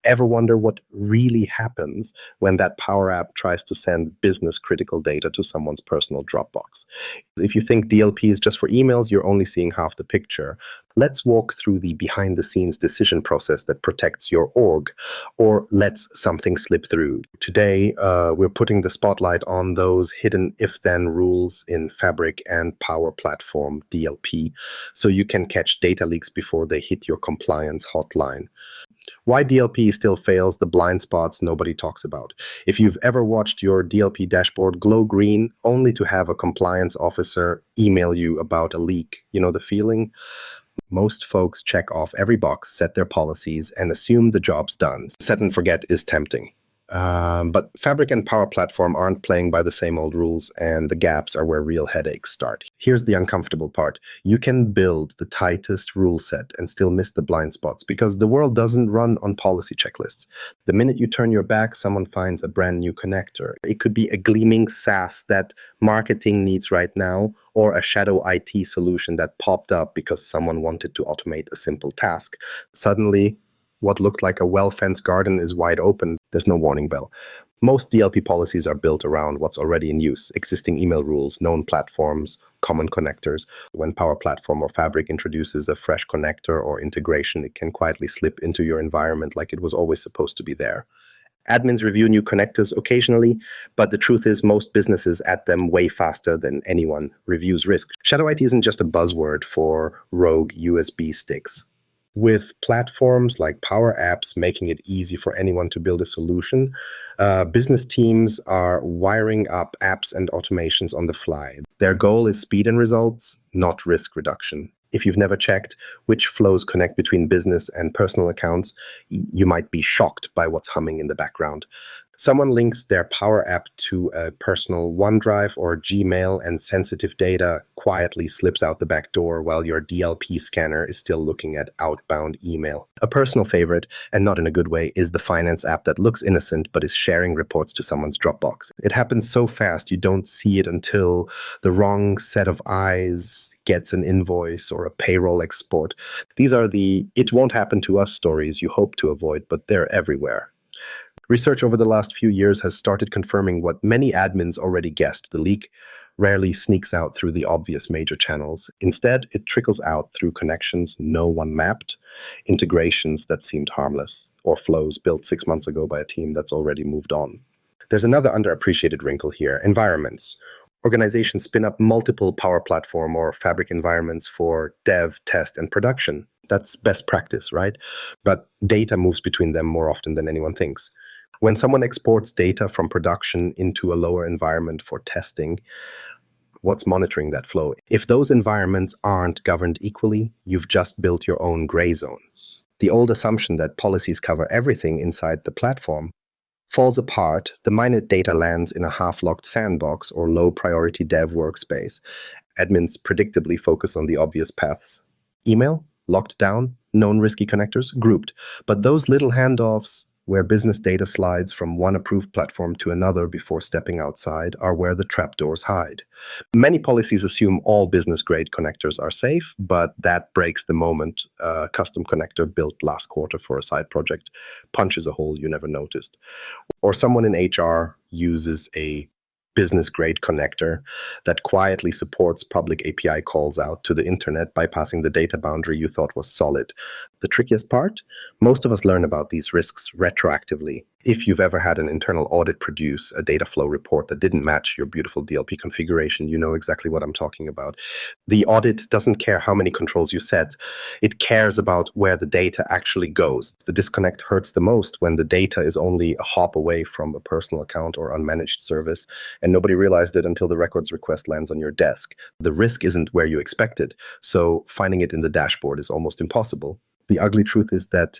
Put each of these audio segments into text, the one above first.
Ever wonder what really happens when that Power App tries to send business critical data to someone's personal Dropbox? If you think DLP is just for emails, you're only seeing half the picture. Let's walk through the behind the scenes decision process that protects your org or lets something slip through. Today, we're putting the spotlight on those hidden if then rules in Fabric and Power Platform DLP so you can catch data leaks before they hit your compliance hotline. Why DLP still fails, the blind spots nobody talks about. If you've ever watched your DLP dashboard glow green only to have a compliance officer email you about a leak, you know the feeling? Most folks check off every box, set their policies, and assume the job's done. Set and forget is tempting. But Fabric and Power Platform aren't playing by the same old rules, and the gaps are where real headaches start. Here's the uncomfortable part. You can build the tightest rule set and still miss the blind spots because the world doesn't run on policy checklists. The minute you turn your back, someone finds a brand new connector. It could be a gleaming SaaS that marketing needs right now, or a shadow IT solution that popped up because someone wanted to automate a simple task. Suddenly, what looked like a well-fenced garden is wide open. There's no warning bell. Most DLP policies are built around what's already in use, existing email rules, known platforms, common connectors. When Power Platform or Fabric introduces a fresh connector or integration, it can quietly slip into your environment like it was always supposed to be there. Admins review new connectors occasionally, but the truth is most businesses add them way faster than anyone reviews risk. Shadow IT isn't just a buzzword for rogue USB sticks. With platforms like Power Apps making it easy for anyone to build a solution, business teams are wiring up apps and automations on the fly. Their goal is speed and results, not risk reduction. If you've never checked which flows connect between business and personal accounts, you might be shocked by what's humming in the background. Someone links their Power App to a personal OneDrive or Gmail, and sensitive data quietly slips out the back door while your DLP scanner is still looking at outbound email. A personal favorite, and not in a good way, is the finance app that looks innocent but is sharing reports to someone's Dropbox. It happens so fast you don't see it until the wrong set of eyes gets an invoice or a payroll export. These are the "it won't happen to us" stories you hope to avoid, but they're everywhere. Research over the last few years has started confirming what many admins already guessed. The leak rarely sneaks out through the obvious major channels. Instead, it trickles out through connections no one mapped, integrations that seemed harmless, or flows built 6 months ago by a team that's already moved on. There's another underappreciated wrinkle here: environments. Organizations spin up multiple Power Platform or Fabric environments for dev, test, and production. That's best practice, right? But data moves between them more often than anyone thinks. When someone exports data from production into a lower environment for testing, what's monitoring that flow? If those environments aren't governed equally, you've just built your own gray zone. The old assumption that policies cover everything inside the platform falls apart the minute data lands in a half-locked sandbox or low-priority dev workspace. Admins predictably focus on the obvious paths. Email, locked down, known risky connectors, grouped. But those little handoffs where business data slides from one approved platform to another before stepping outside are where the trapdoors hide. Many policies assume all business-grade connectors are safe, but that breaks the moment a custom connector built last quarter for a side project punches a hole you never noticed. Or someone in HR uses a business-grade connector that quietly supports public API calls out to the internet, bypassing the data boundary you thought was solid. The trickiest part? Most of us learn about these risks retroactively. If you've ever had an internal audit produce a data flow report that didn't match your beautiful DLP configuration, you know exactly what I'm talking about. The audit doesn't care how many controls you set. It cares about where the data actually goes. The disconnect hurts the most when the data is only a hop away from a personal account or unmanaged service, and nobody realized it until the records request lands on your desk. The risk isn't where you expect it, so finding it in the dashboard is almost impossible. The ugly truth is that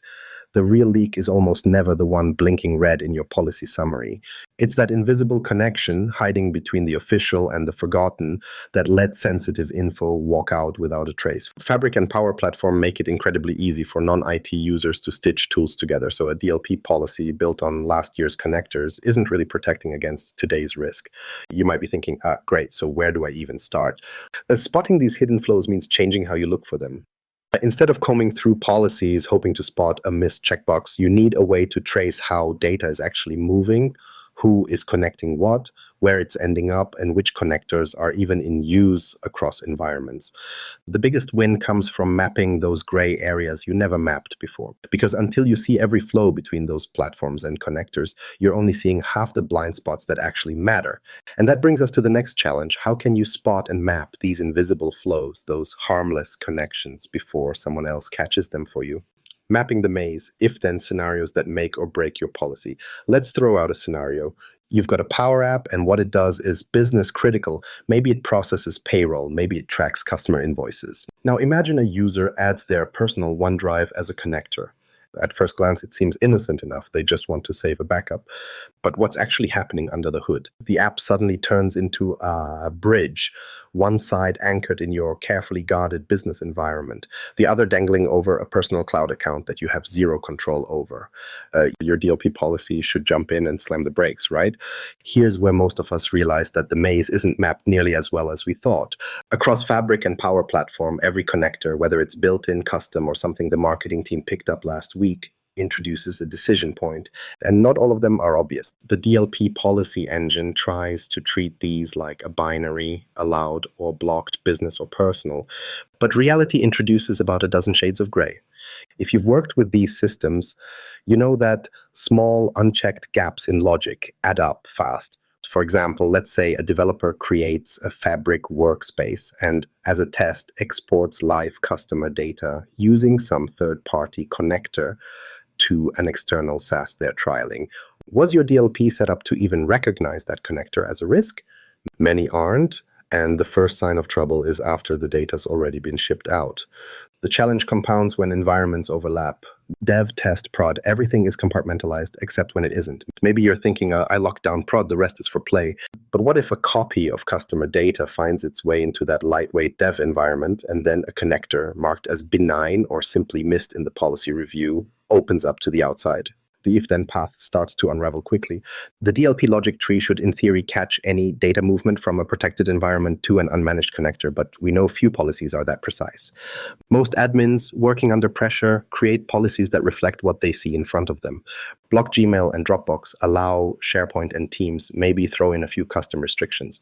the real leak is almost never the one blinking red in your policy summary. It's that invisible connection hiding between the official and the forgotten that lets sensitive info walk out without a trace. Fabric and Power Platform make it incredibly easy for non-IT users to stitch tools together, so a DLP policy built on last year's connectors isn't really protecting against today's risk. You might be thinking, great, so where do I even start? Spotting these hidden flows means changing how you look for them. Instead of combing through policies hoping to spot a missed checkbox, you need a way to trace how data is actually moving, who is connecting what, where it's ending up, and which connectors are even in use across environments. The biggest win comes from mapping those gray areas you never mapped before. Because until you see every flow between those platforms and connectors, you're only seeing half the blind spots that actually matter. And that brings us to the next challenge. How can you spot and map these invisible flows, those harmless connections, before someone else catches them for you? Mapping the maze, if-then scenarios that make or break your policy. Let's throw out a scenario. You've got a Power App, and what it does is business critical. Maybe it processes payroll, maybe it tracks customer invoices. Now imagine a user adds their personal OneDrive as a connector. At first glance, it seems innocent enough. They just want to save a backup. But what's actually happening under the hood? The app suddenly turns into a bridge, one side anchored in your carefully guarded business environment, the other dangling over a personal cloud account that you have zero control over. Your DLP policy should jump in and slam the brakes, right? Here's where most of us realize that the maze isn't mapped nearly as well as we thought. Across Fabric and Power Platform, every connector, whether it's built-in, custom, or something the marketing team picked up last week, introduces a decision point, and not all of them are obvious. The DLP policy engine tries to treat these like a binary, allowed or blocked, business or personal, but reality introduces about a dozen shades of gray. If you've worked with these systems, you know that small unchecked gaps in logic add up fast. For example, let's say a developer creates a Fabric workspace and, as a test, exports live customer data using some third-party connector to an external SaaS they're trialing. Was your DLP set up to even recognize that connector as a risk? Many aren't, and the first sign of trouble is after the data's already been shipped out. The challenge compounds when environments overlap. Dev, test, prod, everything is compartmentalized except when it isn't. Maybe you're thinking, I locked down prod, the rest is for play. But what if a copy of customer data finds its way into that lightweight dev environment, and then a connector marked as benign or simply missed in the policy review opens up to the outside? The if-then path starts to unravel quickly. The DLP logic tree should in theory catch any data movement from a protected environment to an unmanaged connector, but we know few policies are that precise. Most admins working under pressure create policies that reflect what they see in front of them. Block Gmail and Dropbox, allow SharePoint and Teams, maybe throw in a few custom restrictions.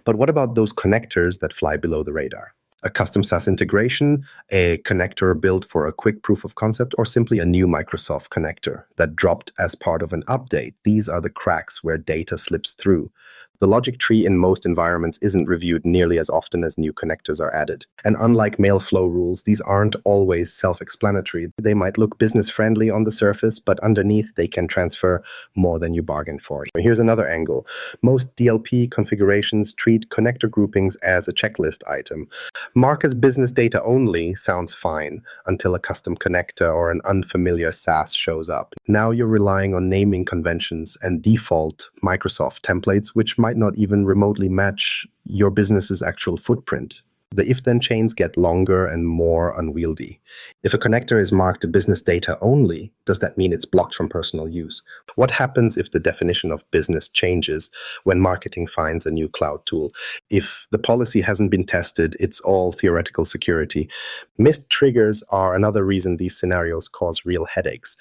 But what about those connectors that fly below the radar? A custom SaaS integration, a connector built for a quick proof of concept, or simply a new Microsoft connector that dropped as part of an update. These are the cracks where data slips through. The logic tree in most environments isn't reviewed nearly as often as new connectors are added. And unlike mail flow rules, these aren't always self-explanatory. They might look business-friendly on the surface, but underneath they can transfer more than you bargained for. Here's another angle. Most DLP configurations treat connector groupings as a checklist item. Mark as business data only sounds fine until a custom connector or an unfamiliar SaaS shows up. Now you're relying on naming conventions and default Microsoft templates, which might not even remotely match your business's actual footprint. The if-then chains get longer and more unwieldy. If a connector is marked business data only, does that mean it's blocked from personal use? What happens if the definition of business changes when marketing finds a new cloud tool? If the policy hasn't been tested, it's all theoretical security. Missed triggers are another reason these scenarios cause real headaches.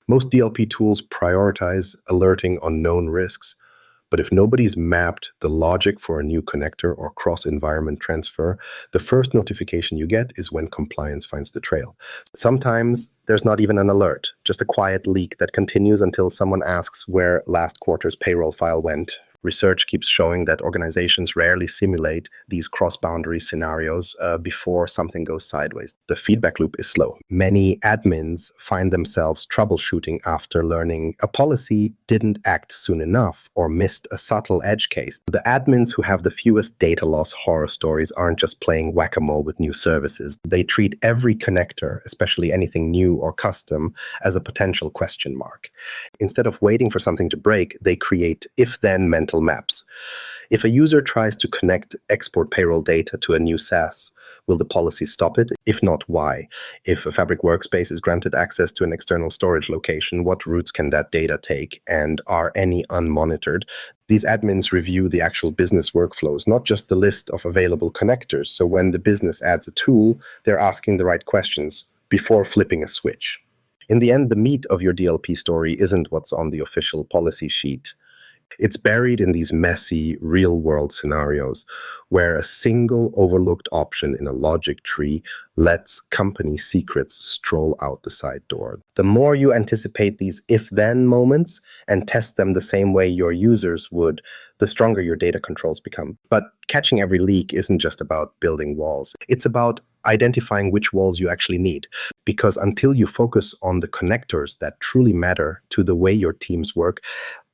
Most DLP tools prioritize alerting on known risks. But if nobody's mapped the logic for a new connector or cross-environment transfer, the first notification you get is when compliance finds the trail. Sometimes there's not even an alert, just a quiet leak that continues until someone asks where last quarter's payroll file went. Research keeps showing that organizations rarely simulate these cross-boundary scenarios before something goes sideways. The feedback loop is slow. Many admins find themselves troubleshooting after learning a policy didn't act soon enough or missed a subtle edge case. The admins who have the fewest data loss horror stories aren't just playing whack-a-mole with new services. They treat every connector, especially anything new or custom, as a potential question mark. Instead of waiting for something to break, they create if-then mental mental maps. If a user tries to connect export payroll data to a new SaaS, will the policy stop it? If not, why? If a Fabric workspace is granted access to an external storage location, what routes can that data take? And are any unmonitored? These admins review the actual business workflows, not just the list of available connectors. So when the business adds a tool, they're asking the right questions before flipping a switch. In the end, the meat of your DLP story isn't what's on the official policy sheet. It's buried in these messy, real-world scenarios where a single overlooked option in a logic tree lets company secrets stroll out the side door. The more you anticipate these if-then moments and test them the same way your users would, the stronger your data controls become. But catching every leak isn't just about building walls. It's about identifying which walls you actually need. Because until you focus on the connectors that truly matter to the way your teams work,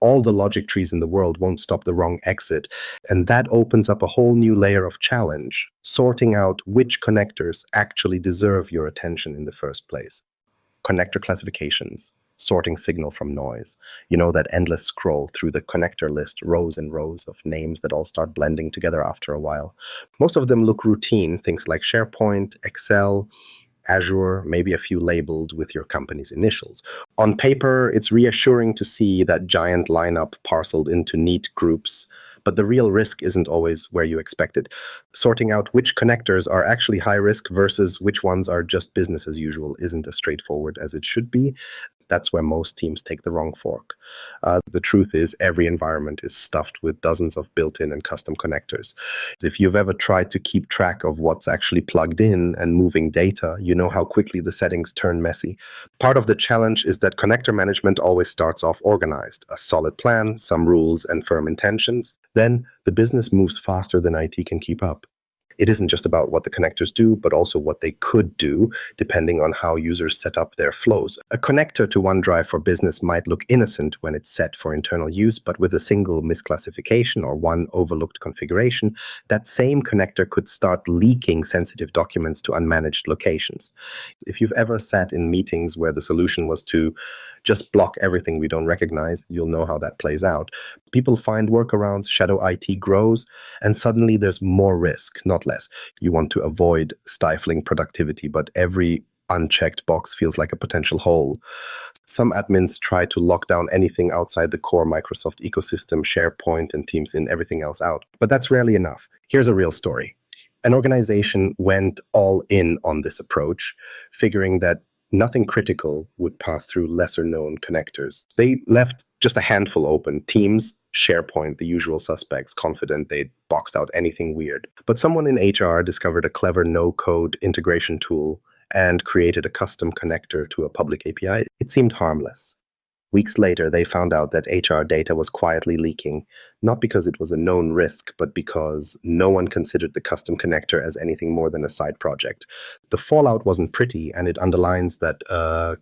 all the logic trees in the world won't stop the wrong exit. And that opens up a whole new layer of challenge, sorting out which connectors actually deserve your attention in the first place. Connector classifications, sorting signal from noise. You know, that endless scroll through the connector list, rows and rows of names that all start blending together after a while. Most of them look routine, things like SharePoint, Excel, Azure, maybe a few labeled with your company's initials. On paper, it's reassuring to see that giant lineup parceled into neat groups, but the real risk isn't always where you expect it. Sorting out which connectors are actually high risk versus which ones are just business as usual isn't as straightforward as it should be. That's where most teams take the wrong fork. The truth is, every environment is stuffed with dozens of built-in and custom connectors. If you've ever tried to keep track of what's actually plugged in and moving data, you know how quickly the settings turn messy. Part of the challenge is that connector management always starts off organized, a solid plan, some rules, and firm intentions. Then the business moves faster than IT can keep up. It isn't just about what the connectors do, but also what they could do, depending on how users set up their flows. A connector to OneDrive for Business might look innocent when it's set for internal use, but with a single misclassification or one overlooked configuration, that same connector could start leaking sensitive documents to unmanaged locations. If you've ever sat in meetings where the solution was to just block everything we don't recognize, you'll know how that plays out. People find workarounds, shadow IT grows, and suddenly there's more risk, not less. You want to avoid stifling productivity, but every unchecked box feels like a potential hole. Some admins try to lock down anything outside the core Microsoft ecosystem, SharePoint and Teams in, everything else out. But that's rarely enough. Here's a real story. An organization went all in on this approach, figuring that nothing critical would pass through lesser-known connectors. They left just a handful open: Teams, SharePoint, the usual suspects, confident they'd boxed out anything weird. But someone in HR discovered a clever no-code integration tool and created a custom connector to a public API. It seemed harmless. Weeks later, they found out that HR data was quietly leaking, not because it was a known risk, but because no one considered the custom connector as anything more than a side project. The fallout wasn't pretty, and it underlines that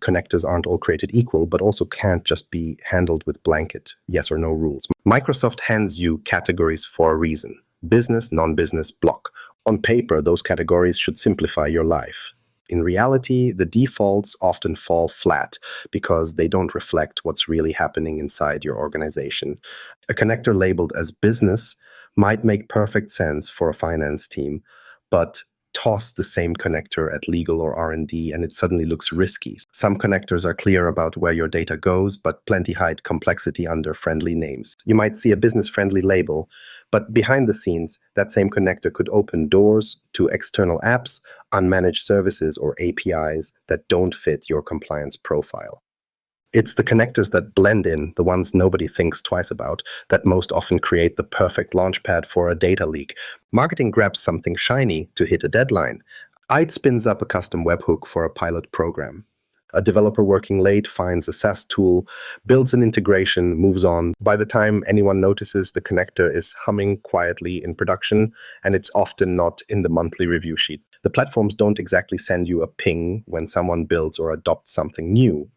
connectors aren't all created equal, but also can't just be handled with blanket yes or no rules. Microsoft hands you categories for a reason: business, non-business, block. On paper, those categories should simplify your life. In reality, the defaults often fall flat because they don't reflect what's really happening inside your organization. A connector labeled as business might make perfect sense for a finance team, but toss the same connector at legal or R&D and it suddenly looks risky. Some connectors are clear about where your data goes, but plenty hide complexity under friendly names. You might see a business-friendly label, but behind the scenes, that same connector could open doors to external apps, unmanaged services, or APIs that don't fit your compliance profile. It's the connectors that blend in, the ones nobody thinks twice about, that most often create the perfect launchpad for a data leak. Marketing grabs something shiny to hit a deadline. IT spins up a custom webhook for a pilot program. A developer working late finds a SaaS tool, builds an integration, moves on. By the time anyone notices, the connector is humming quietly in production, and it's often not in the monthly review sheet. The platforms don't exactly send you a ping when someone builds or adopts something new.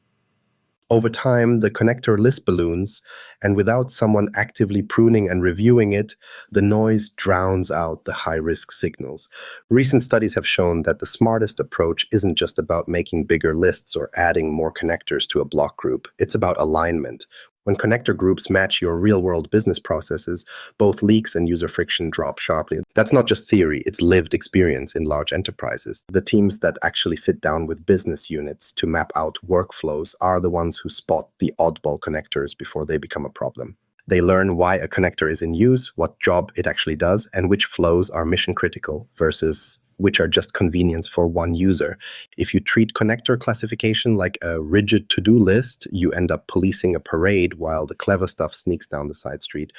Over time, the connector list balloons, and without someone actively pruning and reviewing it, the noise drowns out the high-risk signals. Recent studies have shown that the smartest approach isn't just about making bigger lists or adding more connectors to a block group. It's about alignment. When connector groups match your real-world business processes, both leaks and user friction drop sharply. That's not just theory, it's lived experience in large enterprises. The teams that actually sit down with business units to map out workflows are the ones who spot the oddball connectors before they become a problem. They learn why a connector is in use, what job it actually does, and which flows are mission critical versus which are just convenience for one user. If you treat connector classification like a rigid to-do list, you end up policing a parade while the clever stuff sneaks down the side street.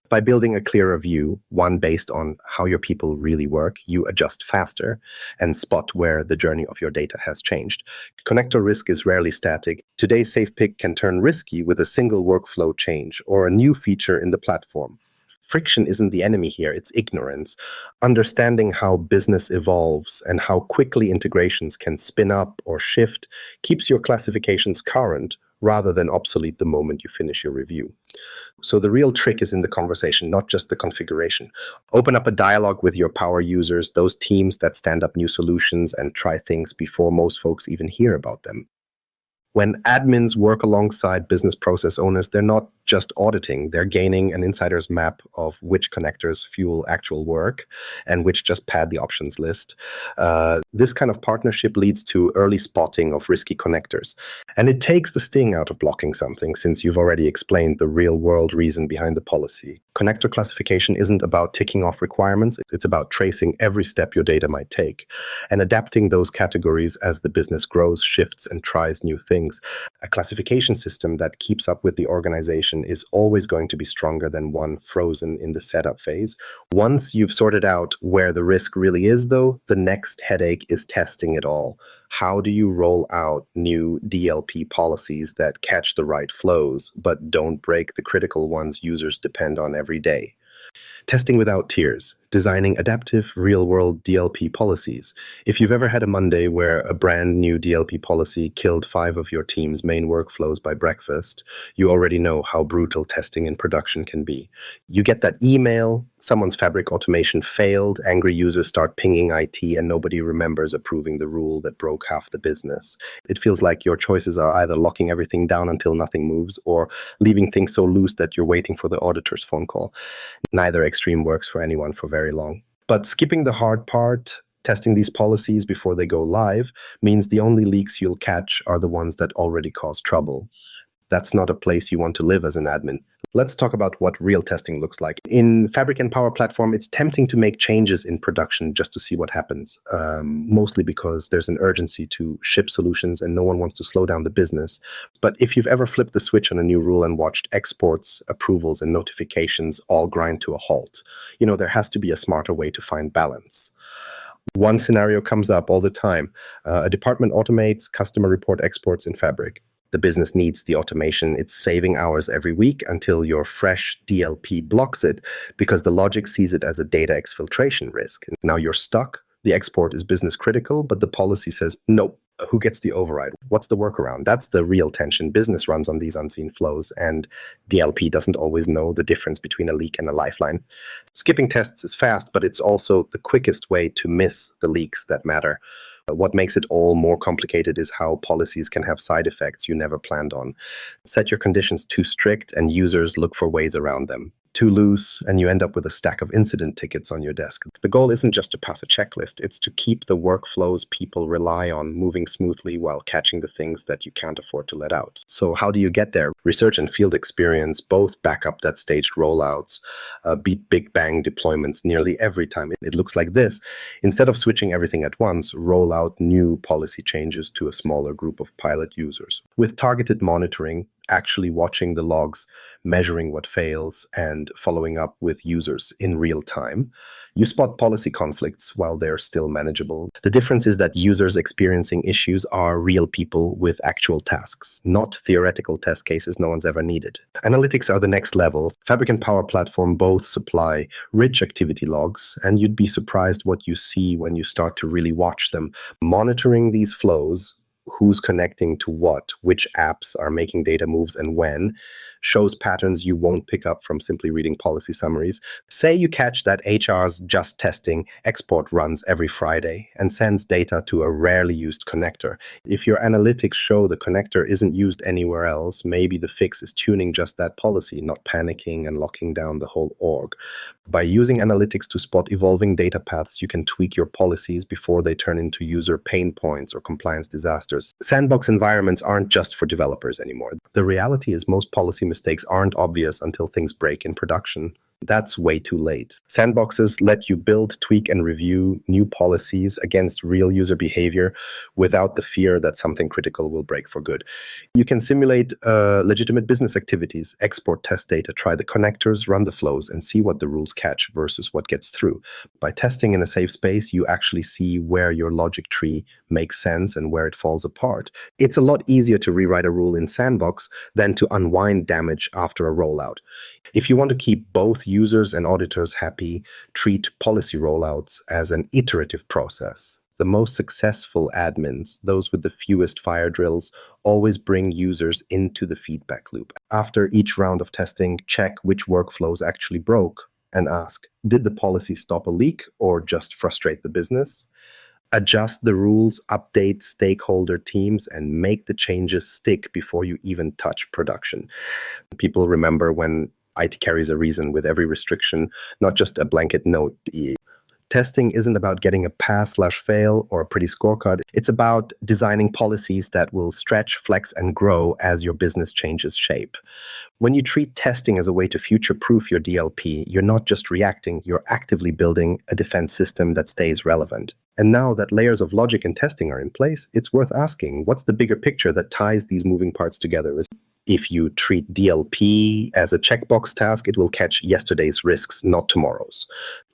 By building a clearer view, one based on how your people really work, you adjust faster and spot where the journey of your data has changed. Connector risk is rarely static. Today's safe pick can turn risky with a single workflow change or a new feature in the platform. Friction isn't the enemy here, it's ignorance. Understanding how business evolves and how quickly integrations can spin up or shift keeps your classifications current rather than obsolete the moment you finish your review. So the real trick is in the conversation, not just the configuration. Open up a dialogue with your power users, those teams that stand up new solutions and try things before most folks even hear about them. When admins work alongside business process owners, they're not just auditing, they're gaining an insider's map of which connectors fuel actual work and which just pad the options list. This kind of partnership leads to early spotting of risky connectors. And it takes the sting out of blocking something, since you've already explained the real-world reason behind the policy. Connector classification isn't about ticking off requirements, it's about tracing every step your data might take and adapting those categories as the business grows, shifts, and tries new things. A classification system that keeps up with the organization is always going to be stronger than one frozen in the setup phase. Once you've sorted out where the risk really is, though, the next headache is testing it all. How do you roll out new DLP policies that catch the right flows, but don't break the critical ones users depend on every day? Testing without tears, designing adaptive, real-world DLP policies. If you've ever had a Monday where a brand new DLP policy killed 5 of your team's main workflows by breakfast, you already know how brutal testing in production can be. You get that email, someone's fabric automation failed, angry users start pinging IT, and nobody remembers approving the rule that broke half the business. It feels like your choices are either locking everything down until nothing moves or leaving things so loose that you're waiting for the auditor's phone call. Neither extreme works for anyone for very long. But skipping the hard part, testing these policies before they go live, means the only leaks you'll catch are the ones that already cause trouble. That's not a place you want to live as an admin. Let's talk about what real testing looks like. In Fabric and Power Platform, it's tempting to make changes in production just to see what happens, mostly because there's an urgency to ship solutions and no one wants to slow down the business. But if you've ever flipped the switch on a new rule and watched exports, approvals, and notifications all grind to a halt, there has to be a smarter way to find balance. One scenario comes up all the time. A department automates customer report exports in Fabric. The business needs the automation. It's saving hours every week until your fresh DLP blocks it because the logic sees it as a data exfiltration risk. Now you're stuck. The export is business critical, but the policy says, nope, who gets the override? What's the workaround? That's the real tension. Business runs on these unseen flows, and DLP doesn't always know the difference between a leak and a lifeline. Skipping tests is fast, but it's also the quickest way to miss the leaks that matter. What makes it all more complicated is how policies can have side effects you never planned on. Set your conditions too strict and users look for ways around them. Too loose and you end up with a stack of incident tickets on your desk. The goal isn't just to pass a checklist, it's to keep the workflows people rely on moving smoothly while catching the things that you can't afford to let out. So how do you get there? Research and field experience both back up that staged rollouts, beat big bang deployments nearly every time. It looks like this. Instead of switching everything at once, roll out new policy changes to a smaller group of pilot users. With targeted monitoring, actually watching the logs, measuring what fails, and following up with users in real time, you spot policy conflicts while they're still manageable. The difference is that users experiencing issues are real people with actual tasks, not theoretical test cases no one's ever needed. Analytics are the next level. Fabric and Power Platform both supply rich activity logs, and you'd be surprised what you see when you start to really watch them. Monitoring these flows who's connecting to what, which apps are making data moves and when, shows patterns you won't pick up from simply reading policy summaries. Say you catch that HR's just testing export runs every Friday and sends data to a rarely used connector. If your analytics show the connector isn't used anywhere else, maybe the fix is tuning just that policy, not panicking and locking down the whole org. By using analytics to spot evolving data paths, you can tweak your policies before they turn into user pain points or compliance disasters. Sandbox environments aren't just for developers anymore. The reality is most policy mistakes aren't obvious until things break in production. That's way too late. Sandboxes let you build, tweak, and review new policies against real user behavior without the fear that something critical will break for good. You can simulate legitimate business activities, export test data, try the connectors, run the flows, and see what the rules catch versus what gets through. By testing in a safe space, you actually see where your logic tree makes sense and where it falls apart. It's a lot easier to rewrite a rule in Sandbox than to unwind damage after a rollout. If you want to keep both users and auditors happy, treat policy rollouts as an iterative process. The most successful admins, those with the fewest fire drills, always bring users into the feedback loop. After each round of testing, check which workflows actually broke and ask, did the policy stop a leak or just frustrate the business? Adjust the rules, update stakeholder teams, and make the changes stick before you even touch production. People remember when IT carries a reason with every restriction, not just a blanket note. Testing isn't about getting a pass/fail or a pretty scorecard. It's about designing policies that will stretch, flex, and grow as your business changes shape. When you treat testing as a way to future-proof your DLP, you're not just reacting, you're actively building a defense system that stays relevant. And now that layers of logic and testing are in place, it's worth asking, what's the bigger picture that ties these moving parts together? If you treat DLP as a checkbox task, it will catch yesterday's risks, not tomorrow's.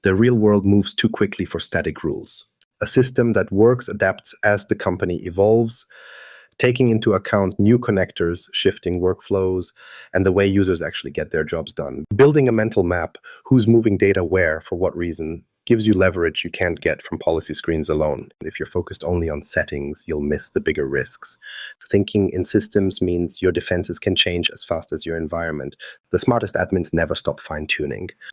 The real world moves too quickly for static rules. A system that works adapts as the company evolves, taking into account new connectors, shifting workflows, and the way users actually get their jobs done. Building a mental map, who's moving data where, for what reason, gives you leverage you can't get from policy screens alone. If you're focused only on settings, you'll miss the bigger risks. Thinking in systems means your defenses can change as fast as your environment. The smartest admins never stop fine-tuning.